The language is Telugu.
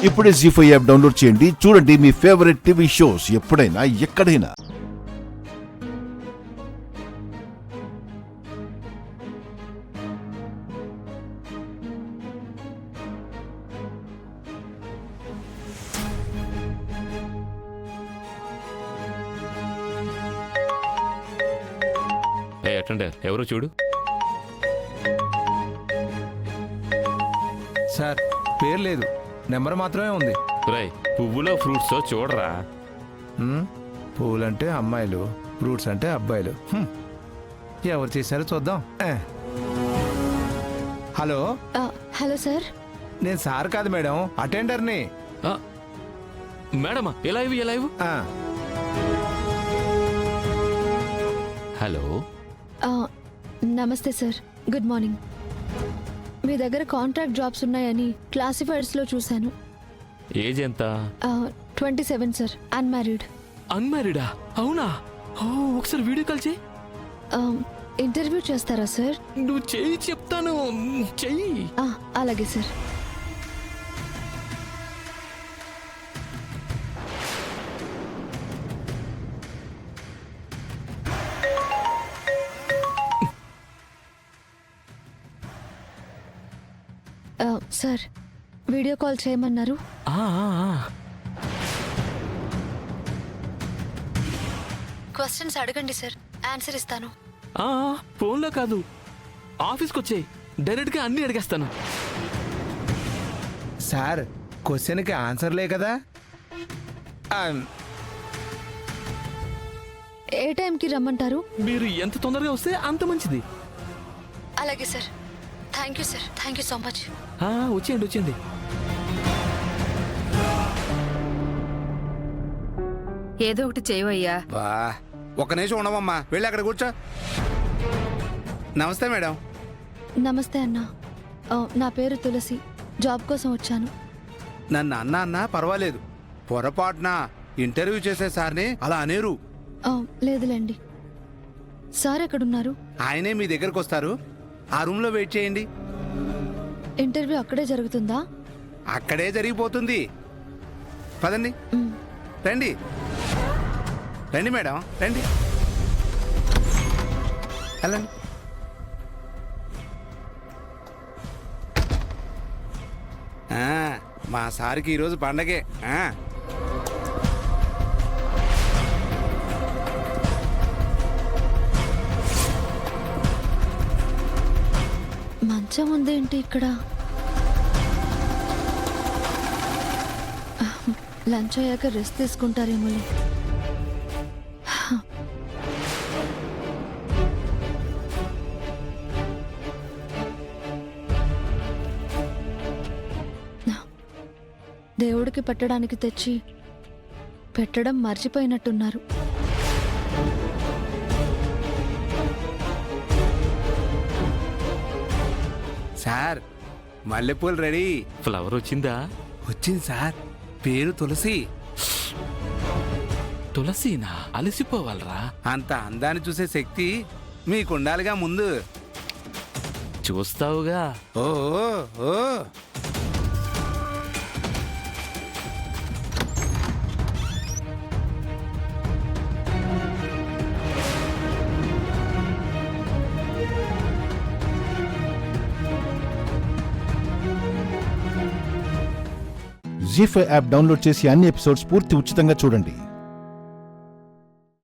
ఇప్పుడే జీ5 యాప్ డౌన్లోడ్ చేయండి. చూడండి మీ ఫేవరెట్ టీవీ షోస్ ఎప్పుడైనా ఎక్కడైనా. అటెండర్ ఎవరో చూడు. సార్ పేరు లేదు, నెంబర్ మాత్రమే ఉంది. రై పువ్వులో ఫ్రూట్స్ చూడరా. పువ్వులంటే అమ్మాయిలు, ఫ్రూట్స్ అంటే అబ్బాయిలు. ఎవరు చేశారో చూద్దాం. Hello hello sir. నేను సార్ కాదు మేడం, అటెండర్ని. మేడమా ఎలా ఇవి ఎలా ఇవి. హలో నమస్తే సార్, గుడ్ మార్నింగ్. మీ దగ్గర కాంట్రాక్ట్ జాబ్స్ ఉన్నాయని క్లాసిఫైడ్స్లో చూశాను. ఏజ్ ఎంత? 27 సార్, అన్మ్యారీడ్. అన్మ్యారీడా? అవునా? ఒకసారి వీడియో కాల్ చేయి. ఇంటర్వ్యూ చేస్తారా సార్? నువ్వు చెయ్యి, చెప్తాను చెయ్యి. అలాగే సార్. సార్ వీడియో కాల్ చేయమన్నారు. క్వశ్చన్స్ అడగండి సార్, ఆన్సర్ ఇస్తాను. ఫోన్లో కాదు, ఆఫీస్కి వచ్చేయి, డైరెక్ట్గా అన్నీ అడిగేస్తాను. సార్ క్వశ్చన్కి ఆన్సర్లే కదా. ఏ టైంకి రమ్మంటారు? మీరు ఎంత తొందరగా వస్తే అంత మంచిది. అలాగే sir. Thank you sir, thank you so much. వచ్చేయండి వచ్చేయండి. ఏదో ఒకటి చేయవయ్యా. ఒక నిమిషం ఉండవమ్మా, వెళ్ళి అక్కడ కూర్చో. నమస్తే మేడం. నమస్తే అన్న. నా పేరు తులసి, జాబ్ కోసం వచ్చాను. నన్ను అన్నా అన్నా పర్వాలేదు, పొరపాటున ఇంటర్వ్యూ చేసే సార్ని అలా అనేరు. లేదులేండి. సార్ ఎక్కడున్నారు? ఆయనే మీ దగ్గరకు వస్తారు, ఆ రూమ్లో వెయిట్ చేయండి. ఇంటర్వ్యూ అక్కడే జరుగుతుందా? అక్కడే జరిగిపోతుంది. పదండి, రండి రండి మేడం, రండి, వెళ్ళండి. మా సార్కి ఈరోజు పండగే. మంచం ఉందేంటి ఇక్కడ? లంచ్ అయ్యాక రెస్ట్ తీసుకుంటారేమో. దేవుడికి పెట్టడానికి తెచ్చి పెట్టడం మర్చిపోయినట్టున్నారు. సార్ మల్లెపూలు రెడీ. ఫ్లవర్ వచ్చిందా? వచ్చింది సార్, పేరు తులసి. తులసినా? అలసిపోవాలరా. అంత అందాన్ని చూసే శక్తి మీకుండాలిగా ముందు. చూస్తావుగా. ఓ ఓ జీ5 యాప్ డౌన్లోడ్ చేసి అన్ని ఎపిసోడ్స్ పూర్తి ఉచితంగా చూడండి.